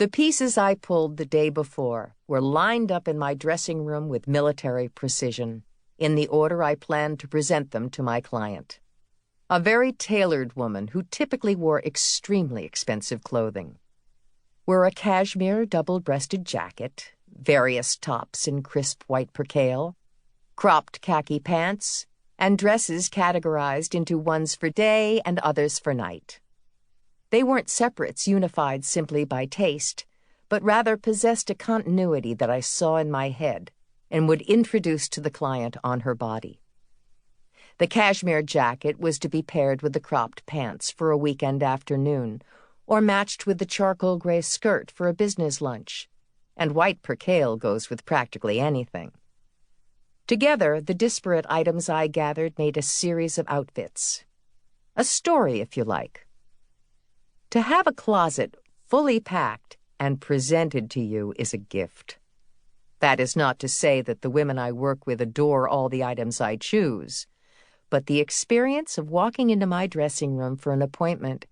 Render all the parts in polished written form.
The pieces I pulled the day before were lined up in my dressing room with military precision, in the order I planned to present them to my client. A very tailored woman who typically wore extremely expensive clothing. Wore a cashmere double-breasted jacket, various tops in crisp white percale, cropped khaki pants, and dresses categorized into ones for day and others for night. They weren't separates unified simply by taste, but rather possessed a continuity that I saw in my head and would introduce to the client on her body. The cashmere jacket was to be paired with the cropped pants for a weekend afternoon, or matched with the charcoal gray skirt for a business lunch, and white percale goes with practically anything. Together, the disparate items I gathered made a series of outfits. A story, if you like. To have a closet fully packed and presented to you is a gift. That is not to say that the women I work with adore all the items I choose, but the experience of walking into my dressing room for an appointment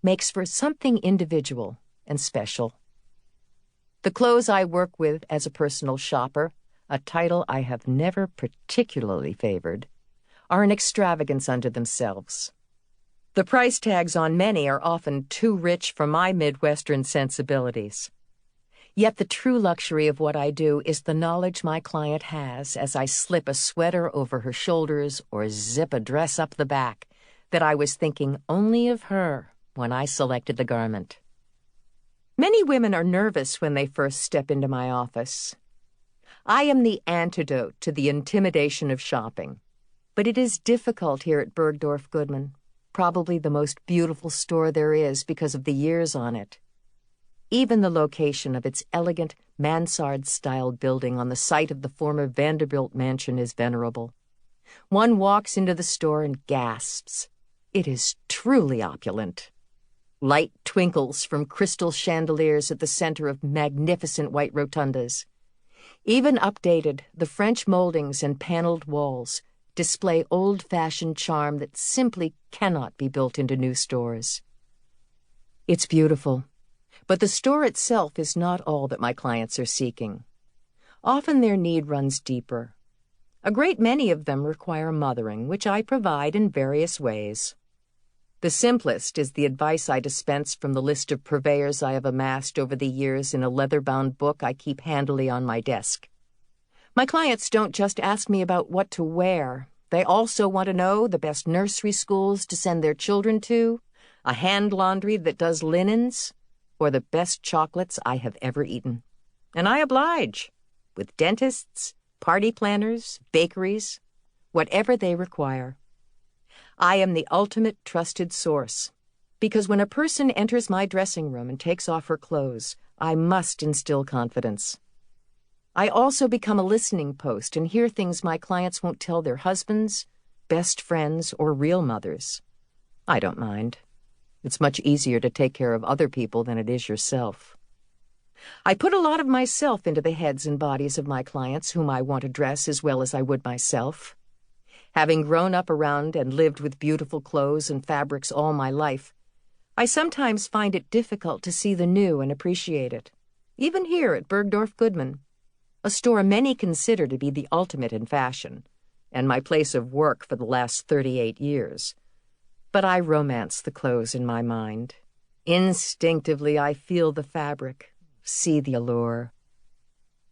makes for something individual and special. The clothes I work with as a personal shopper, a title I have never particularly favored, are an extravagance unto themselves. The price tags on many are often too rich for my Midwestern sensibilities. Yet the true luxury of what I do is the knowledge my client has as I slip a sweater over her shoulders or zip a dress up the back that I was thinking only of her when I selected the garment. Many women are nervous when they first step into my office. I am the antidote to the intimidation of shopping, but it is difficult here at Bergdorf Goodman. Probably the most beautiful store there is because of the years on it. Even the location of its elegant mansard-style building on the site of the former Vanderbilt mansion is venerable. One walks into the store and gasps. It is truly opulent. Light twinkles from crystal chandeliers at the center of magnificent white rotundas. Even updated, the French moldings and paneled walls display old-fashioned charm that simply cannot be built into new stores. It's beautiful, but the store itself is not all that my clients are seeking. Often their need runs deeper. A great many of them require mothering, which I provide in various ways. The simplest is the advice I dispense from the list of purveyors I have amassed over the years in a leather-bound book I keep handily on my desk. My clients don't just ask me about what to wear. They also want to know the best nursery schools to send their children to, a hand laundry that does linens, or the best chocolates I have ever eaten. And I oblige, with dentists, party planners, bakeries, whatever they require. I am the ultimate trusted source, because when a person enters my dressing room and takes off her clothes, I must instill confidence. I also become a listening post and hear things my clients won't tell their husbands, best friends, or real mothers. I don't mind. It's much easier to take care of other people than it is yourself. I put a lot of myself into the heads and bodies of my clients whom I want to dress as well as I would myself. Having grown up around and lived with beautiful clothes and fabrics all my life, I sometimes find it difficult to see the new and appreciate it, even here at Bergdorf Goodman, a store many consider to be the ultimate in fashion, and my place of work for the last 38 years. But I romance the clothes in my mind. Instinctively, I feel the fabric, see the allure.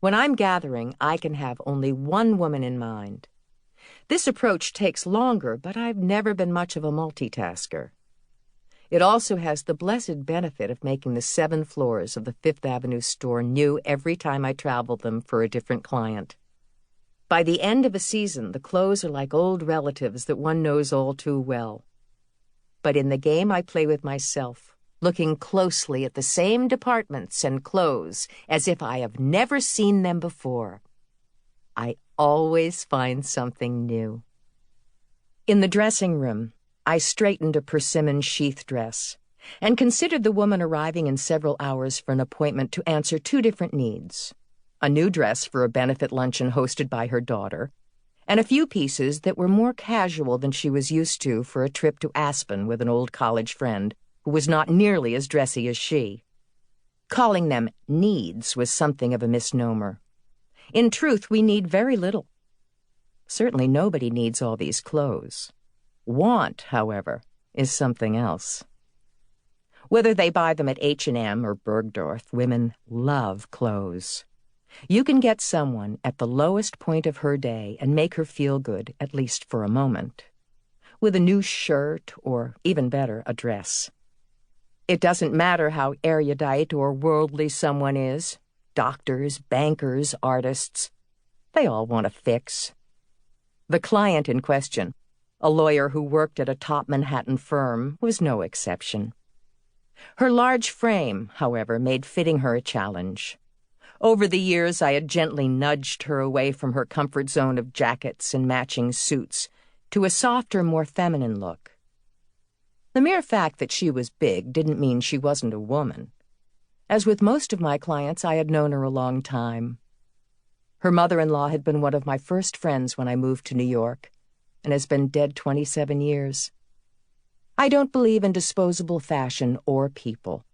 When I'm gathering, I can have only one woman in mind. This approach takes longer, but I've never been much of a multitasker. It also has the blessed benefit of making the 7 floors of the Fifth Avenue store new every time I travel them for a different client. By the end of a season, the clothes are like old relatives that one knows all too well. But in the game I play with myself, looking closely at the same departments and clothes as if I have never seen them before, I always find something new. In the dressing room, I straightened a persimmon sheath dress and considered the woman arriving in several hours for an appointment to answer 2 different needs: a new dress for a benefit luncheon hosted by her daughter, and a few pieces that were more casual than she was used to for a trip to Aspen with an old college friend who was not nearly as dressy as she. Calling them needs was something of a misnomer. In truth, we need very little. Certainly nobody needs all these clothes. Want, however, is something else. Whether they buy them at H&M or Bergdorf, women love clothes. You can get someone at the lowest point of her day and make her feel good, at least for a moment, with a new shirt or, even better, a dress. It doesn't matter how erudite or worldly someone is. Doctors, bankers, artists, they all want a fix. The client in question, a lawyer who worked at a top Manhattan firm, was no exception. Her large frame, however, made fitting her a challenge. Over the years, I had gently nudged her away from her comfort zone of jackets and matching suits to a softer, more feminine look. The mere fact that she was big didn't mean she wasn't a woman. As with most of my clients, I had known her a long time. Her mother-in-law had been one of my first friends when I moved to New York, and has been dead 27 years. I don't believe in disposable fashion or people.